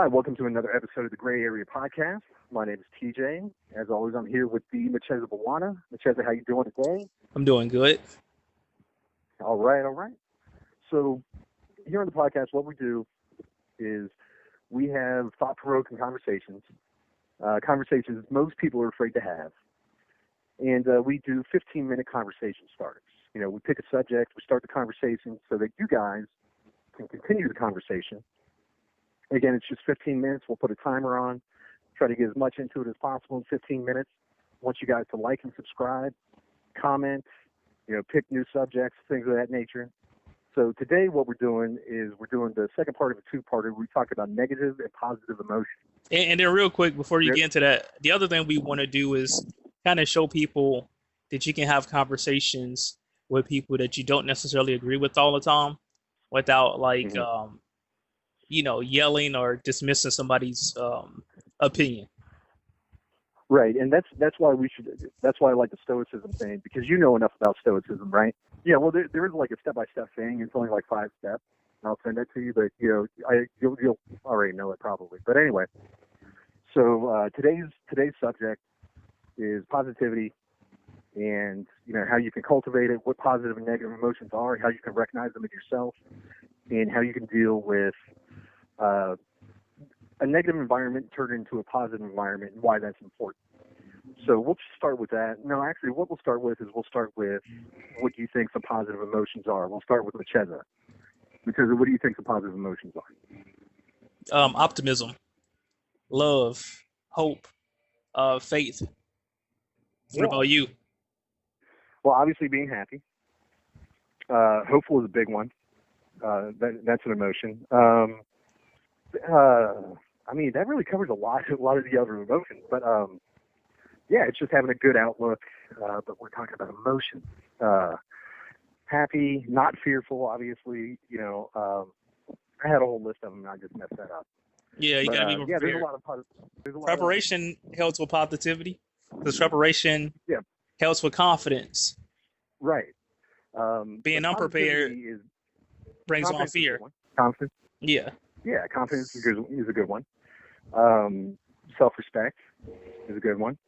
Hi, welcome to another episode of the Gray Area Podcast. My name is TJ. As always, I'm here with the Mchezo Bwana. Mchezo, how you doing today? I'm doing good. All right. So here on the podcast, what we do is we have thought-provoking conversations, conversations most people are afraid to have. And we do 15-minute conversation starters. You know, we pick a subject, we start the conversation so that you guys can continue the conversation. Again, it's just 15 minutes. We'll put a timer on, try to get as much into it as possible in 15 minutes. I want you guys to like and subscribe, comment, pick new subjects, things of that nature. So today what we're doing is we're doing the second part of a two-parter. We talk about negative and positive emotions. And then real quick, before you get into that, the other thing we want to do is kind of show people that you can have conversations with people that you don't necessarily agree with all the time without yelling or dismissing somebody's opinion. Right, and that's why I like the Stoicism thing, because you know enough about Stoicism, right? Yeah, well, there is like a step-by-step thing. It's only like 5 steps. I'll send that to you, but you'll already know it probably. But anyway, so today's subject is positivity, and how you can cultivate it, what positive and negative emotions are, how you can recognize them in yourself, and how you can deal with a negative environment turn into a positive environment, and why that's important. So we'll just start with that. No, actually, what we'll start with what do you think some positive emotions are. We'll start with Mchezo. Mchezo, what do you think some positive emotions are? Optimism, love, hope, faith. What about you? Well, obviously being happy. Hopeful is a big one. That's an emotion. That really covers a lot of the other emotions. But it's just having a good outlook. But we're talking about emotions. Happy, not fearful. Obviously, I had a whole list of them, and I just messed that up. Yeah, you got to be more prepared. There's a lot of positive. Preparation helps with positivity. Because preparation helps with confidence. Right. Being unprepared brings on fear. Confidence. Yeah. Yeah, confidence is a good one. Self-respect is a good one.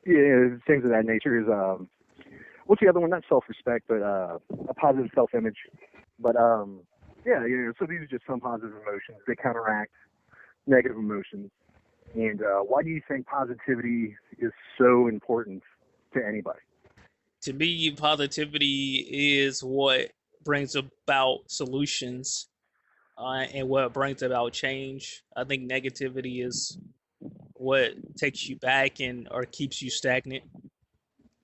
Things of that nature is what's the other one? Not self-respect, but a positive self-image. But so these are just some positive emotions. They counteract negative emotions. And why do you think positivity is so important to anybody? To me, positivity is what brings about solutions and what brings about change. I think negativity is what takes you back or keeps you stagnant.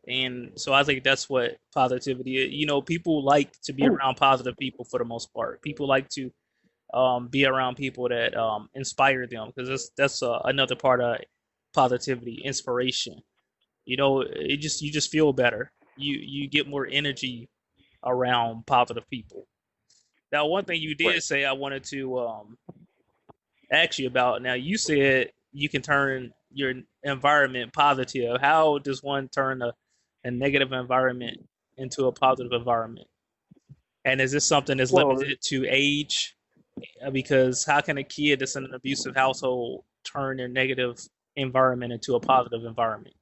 And so I think that's what positivity is. People like to be around positive people for the most part. People like to be around people that inspire them, because that's another part of positivity, inspiration. You just feel better. You get more energy around positive people. Now, one thing you did say I wanted to ask you about. Now, you said you can turn your environment positive. How does one turn a negative environment into a positive environment? And is this something that's limited to age? Because how can a kid that's in an abusive household turn their negative environment into a positive environment?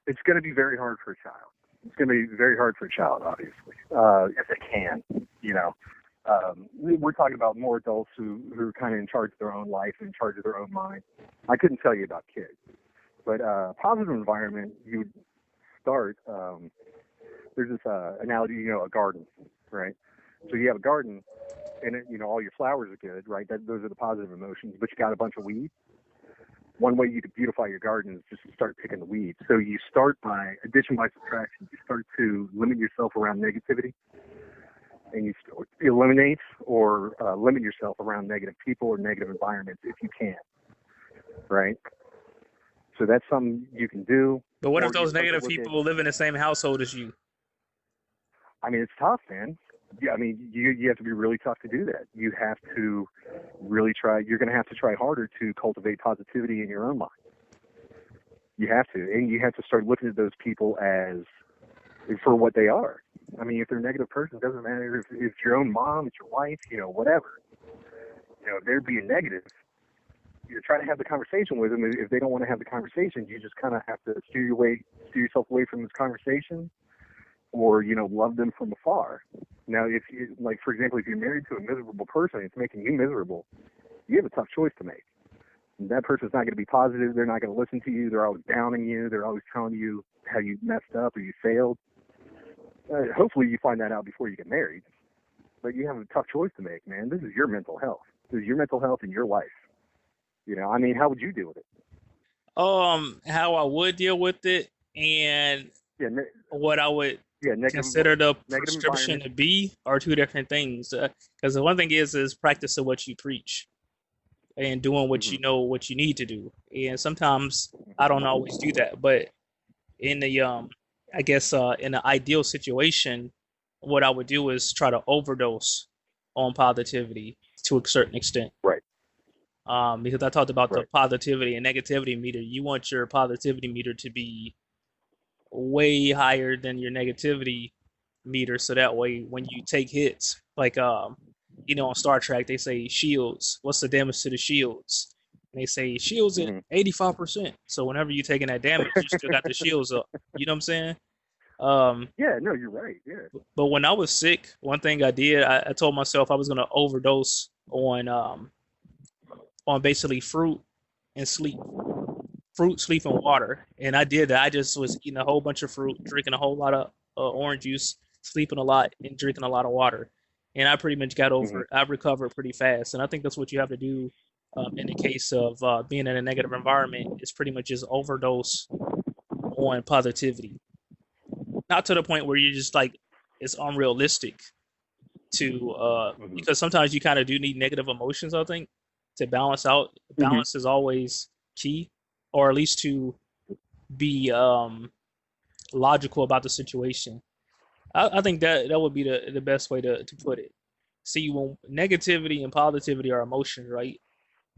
It's going to be very hard for a child. It's going to be very hard for a child, obviously, if they can. We're talking about more adults who are kind of in charge of their own life, in charge of their own mind. I couldn't tell you about kids. But positive environment, you would start, there's this analogy, a garden, right? So you have a garden, and all your flowers are good, right? Those are the positive emotions, but you got a bunch of weeds. One way you could beautify your garden is just to start picking the weeds. So you start by addition by subtraction. You start to limit yourself around negativity, and you eliminate or limit yourself around negative people or negative environments if you can, right? So that's something you can do. But what if those negative people live in the same household as you? It's tough, man. Yeah, you have to be really tough to do that. You have to really try. You're going to have to try harder to cultivate positivity in your own mind. You have to, and you have to start looking at those people for what they are. If they're a negative person, it doesn't matter if it's your own mom, it's your wife, whatever. If they're being negative, you try to have the conversation with them. If they don't want to have the conversation, you just kind of have to steer yourself away from this conversation, or love them from afar. Now, if you, like, for example, if you're married to a miserable person, it's making you miserable. You have a tough choice to make. That person's not going to be positive. They're not going to listen to you. They're always downing you. They're always telling you how you messed up or you failed. Hopefully you find that out before you get married. But you have a tough choice to make, man. This is your mental health. This is your mental health in your life. How would you deal with it? How I would deal with it, and Yeah, what I would negative consider the negative prescription environment. to be are two different things. Because the one thing is practicing what you preach and doing what Hmm. you know what you need to do. And sometimes I don't always do that, but in the I guess in an ideal situation, what I would do is try to overdose on positivity to a certain extent. Right, Because I talked about the right. positivity and negativity meter. You want your positivity meter to be way higher than your negativity meter, so that way when you take hits, like on Star Trek they say shields. What's the damage to the shields? And they say shields at Hmm. 85%. So whenever you're taking that damage, you still got the shields up. You know what I'm saying? Um, Yeah, no, you're right. Yeah. but when I was sick, one thing I did, I told myself I was gonna overdose on basically fruit and sleep. Fruit, sleep, and water. And I did that. I just was eating a whole bunch of fruit, drinking a whole lot of orange juice, sleeping a lot, and drinking a lot of water. And I pretty much got over Hmm. it. I recovered pretty fast. And I think that's what you have to do in the case of being in a negative environment. Is pretty much just overdose on positivity. Not to the point where you're just like it's unrealistic to Hmm. because sometimes you kind of do need negative emotions. I think to balance out. Hmm. Balance is always key, or at least to be logical about the situation. I think that would be the best way to put it. See, when negativity and positivity are emotions, right?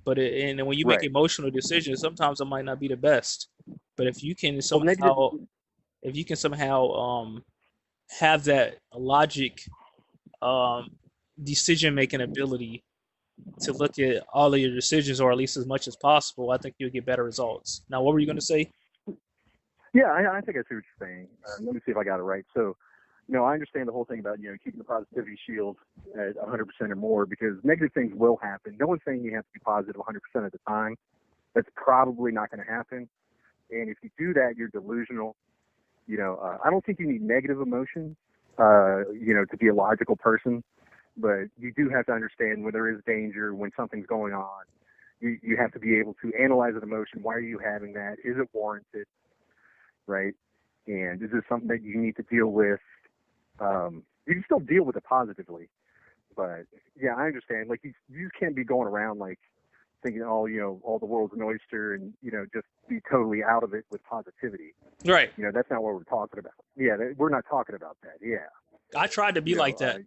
And when you make Right. emotional decisions, sometimes it might not be the best. But Well, negative. if you can somehow have that logic, um, decision making ability to look at all of your decisions, or at least as much as possible, I think you'll get better results. Now, what were you going to say? Yeah, I think I see what you're saying. Let me see if I got it right. So, I understand the whole thing about keeping the positivity shield at 100% or more, because negative things will happen. No one's saying you have to be positive 100% of the time. That's probably not going to happen. And if you do that, you're delusional. I don't think you need negative emotions, to be a logical person. But you do have to understand when there is danger, when something's going on. You have to be able to analyze an emotion. Why are you having that? Is it warranted? Right? And is this something that you need to deal with? You can still deal with it positively, but yeah, I understand. Like you just can't be going around like thinking, oh, all the world's an oyster, and just be totally out of it with positivity. Right. That's not what we're talking about. Yeah, we're not talking about that. Yeah, I tried to be you know, like uh, that.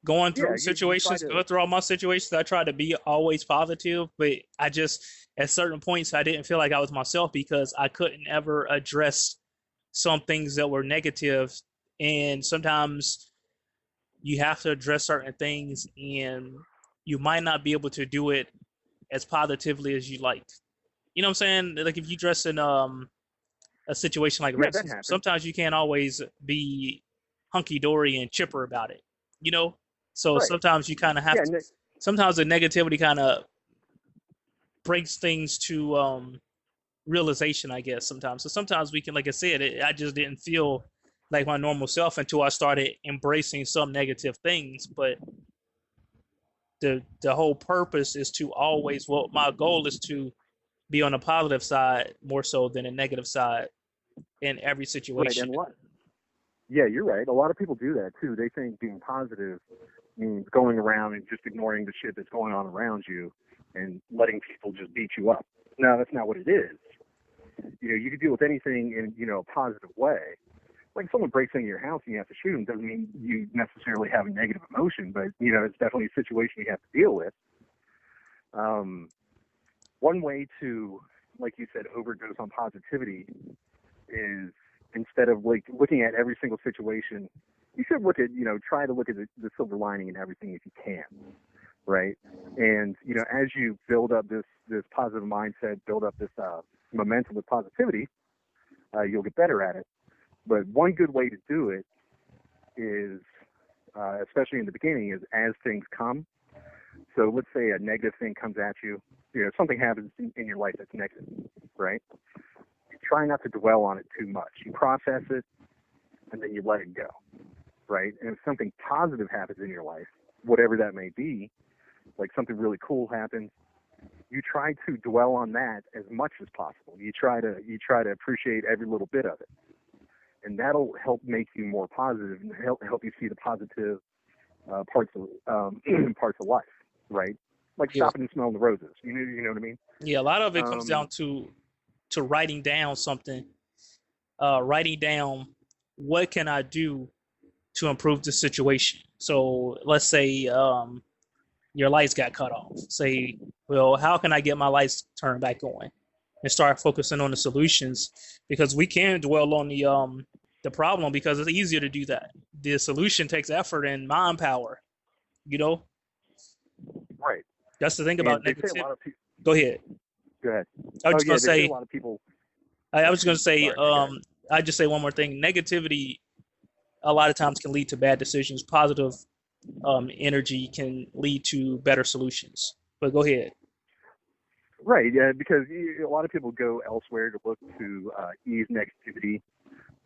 Going yeah, through you try situations, to. go through all my situations, I tried to be always positive, but I just, at certain points, I didn't feel like I was myself because I couldn't ever address some things that were negative. And sometimes you have to address certain things, and you might not be able to do it as positively as you like. You know what I'm saying? Like if you dress in a situation like Yeah, that racism, happens. sometimes you can't always be hunky dory and chipper about it. You know, so Right. sometimes you kind of have Yeah. to. Sometimes the negativity kind of brings things to realization, I guess. Sometimes, so sometimes we can, like I said, I just didn't feel like my normal self until I started embracing some negative things. But the whole purpose is to always. Well, my goal is to be on the positive side more so than a negative side in every Right. situation. And what? Yeah, you're right. A lot of people do that too. They think being positive means going around and just ignoring the shit that's going on around you and letting people just beat you up. No, that's not what it is. You can deal with anything in, a positive way. Like someone breaks into your house and you have to shoot them doesn't mean you necessarily have a negative emotion, but, it's definitely a situation you have to deal with. Um, One way to, like you said, overdose on positivity is instead of like looking at every single situation, you should try to look at the silver lining in everything if you can, right? And as you build up this positive mindset, build up this momentum with positivity, you'll get better at it. But one good way to do it is, especially in the beginning, is as things come. So let's say a negative thing comes at you. Something happens in your life that's negative, right? You try not to dwell on it too much. You process it, and then you let it go, right? And if something positive happens in your life, whatever that may be, like something really cool happens, you try to dwell on that as much as possible. You try to appreciate every little bit of it, and that'll help make you more positive and help you see the positive parts of life, right? Like stopping and smelling the roses. You know what I mean? Yeah, a lot of it comes down to writing down something, writing down what can I do to improve the situation. So let's say your lights got cut off. Say, well, how can I get my lights turned back on? And start focusing on the solutions, because we can dwell on the problem because it's easier to do that. The solution takes effort and mind power. Right. That's the thing about negativity. Go ahead. Go ahead. I was going to say a lot of people. I was going to say, I just say one more thing. Negativity, a lot of times, can lead to bad decisions. Positive energy can lead to better solutions. But go ahead. Right, yeah, because a lot of people go elsewhere to look to ease negativity,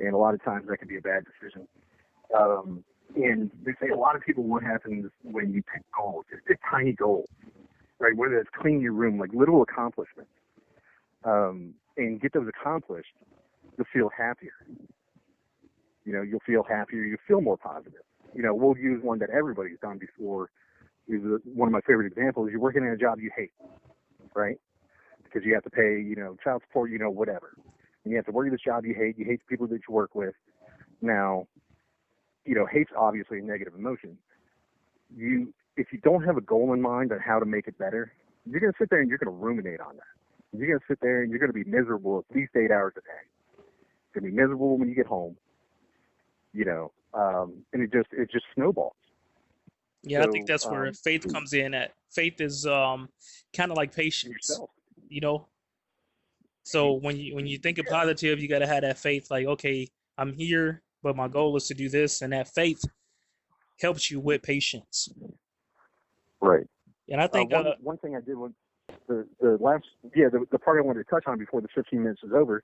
and a lot of times that can be a bad decision. And they say a lot of people, what happens when you pick goals, just pick tiny goals, right? Whether it's cleaning your room, like little accomplishments, and get those accomplished, you'll feel happier. You'll feel happier. You feel more positive. We'll use one that everybody's done before. One of my favorite examples. You're working in a job you hate, right? Because you have to pay, child support, whatever. And you have to work at this job you hate. You hate the people that you work with. Now, hate's obviously a negative emotion. If you don't have a goal in mind on how to make it better, you're going to sit there and you're going to ruminate on that. You're going to sit there and you're going to be miserable at least 8 hours a day. You're going to be miserable when you get home, and it just snowballs. Yeah, so, I think that's where faith comes in. Faith is kind of like patience, yourself. So when you think of positive, you got to have that faith. Like, okay, I'm here, but my goal is to do this, and that faith helps you with patience. Right. And I think one thing I did was the part I wanted to touch on before the 15 minutes is over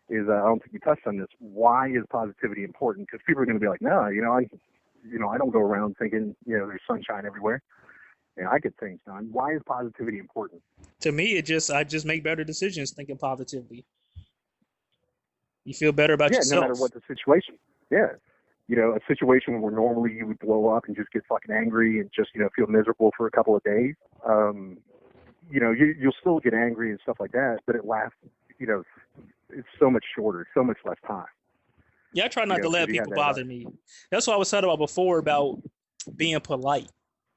is I don't think you touched on this. Why is positivity important? Because people are going to be like, no, I don't go around thinking there's sunshine everywhere. I get things done. Why is positivity important? To me, I just make better decisions thinking positively. You feel better about yourself. Yeah, no matter what the situation. Yeah. A situation where normally you would blow up and just get fucking angry and just, feel miserable for a couple of days. You'll still get angry and stuff like that, but it lasts, it's so much shorter, so much less time. Yeah, I try not to let people bother me. That's what I was talking about before about being polite.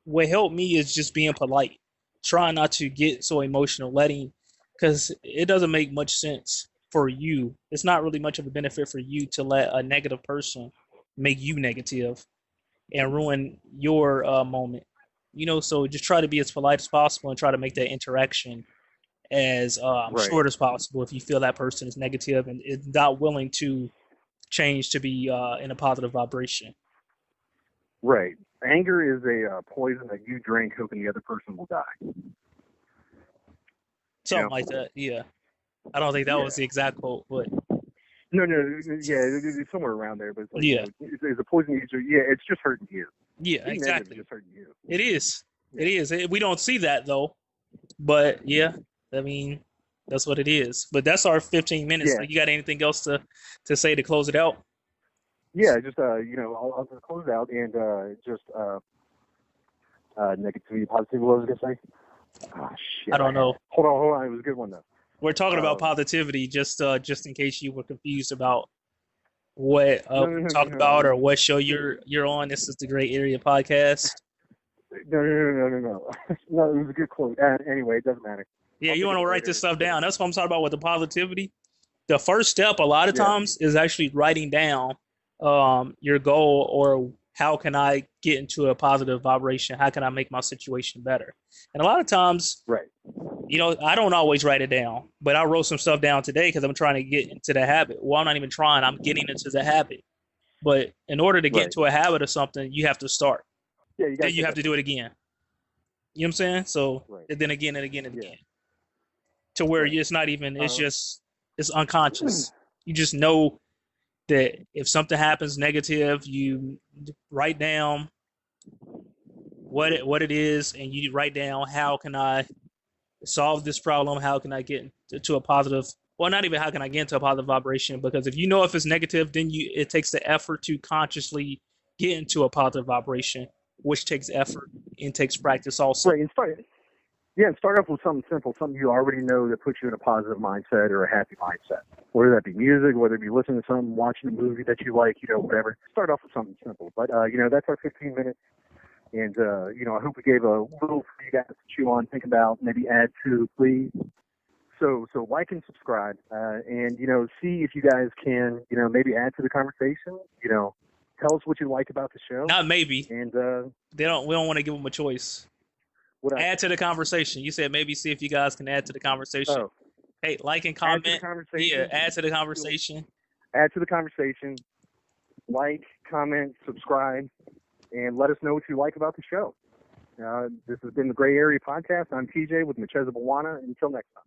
What helped me is just being polite. Trying not to get so emotional, because it doesn't make much sense for you. It's not really much of a benefit for you to let a negative person make you negative and ruin your moment. So just try to be as polite as possible and try to make that interaction as short as possible if you feel that person is negative and is not willing to change to be in a positive vibration. Right. Anger is a poison that you drink hoping the other person will die. Something like that, yeah. I don't think that was the exact quote, but... No, it's somewhere around there, but it's like, it's a poison it's just hurting you. Yeah, being exactly. Just hurting you. It is. Yeah. It is. We don't see that, though. But, yeah, I mean, that's what it is. But that's our 15 minutes. Yeah. Like, you got anything else to say to close it out? Yeah, just, I'll close it out and negativity, positivity, what was I going to say? Oh, shit. I don't know. Hold on. It was a good one, though. We're talking about positivity, just in case you were confused about what we talked about or what show you're on. This is the Great Area Podcast. No. No, it was a good quote. Anyway, it doesn't matter. Yeah, you want to write this stuff down. That's what I'm talking about with the positivity. The first step, a lot of times, is actually writing down your goal or how can I get into a positive vibration? How can I make my situation better? And a lot of times, Right. I don't always write it down, but I wrote some stuff down today because I'm trying to get into the habit. Well, I'm not even trying, I'm getting into the habit. But in order to get Right. into a habit of something, you have to start. Yeah, you got Then to you take have that. to do it again. You know what I'm saying? So, Right. and then again and again and Yeah. again. To where Right. it's not even, it's Uh, just, it's unconscious. You just know that if something happens negative, you write down what it is, and you write down how can I solve this problem? How can I get to a positive? Well, not even how can I get into a positive vibration, because if you know if it's negative, then it takes the effort to consciously get into a positive vibration, which takes effort and takes practice also. right. And start off with something simple, something you already know that puts you in a positive mindset or a happy mindset. Whether that be music, whether it be listening to something, watching a movie that you like, whatever. Start off with something simple. But that's our 15 minutes. And I hope we gave a little for you guys to chew on, think about, maybe add to, please. So like and subscribe, and see if you guys can maybe add to the conversation. Tell us what you like about the show. Not maybe. And We don't want to give them a choice. Add to the conversation. You said maybe see if you guys can add to the conversation. Oh, Hey, like and add to the comment. conversation. Yeah, add to the conversation. Add to the conversation. Like, comment, subscribe, and let us know what you like about the show. This has been the Gray Area Podcast. I'm TJ with Mchezo Bwana. Until next time.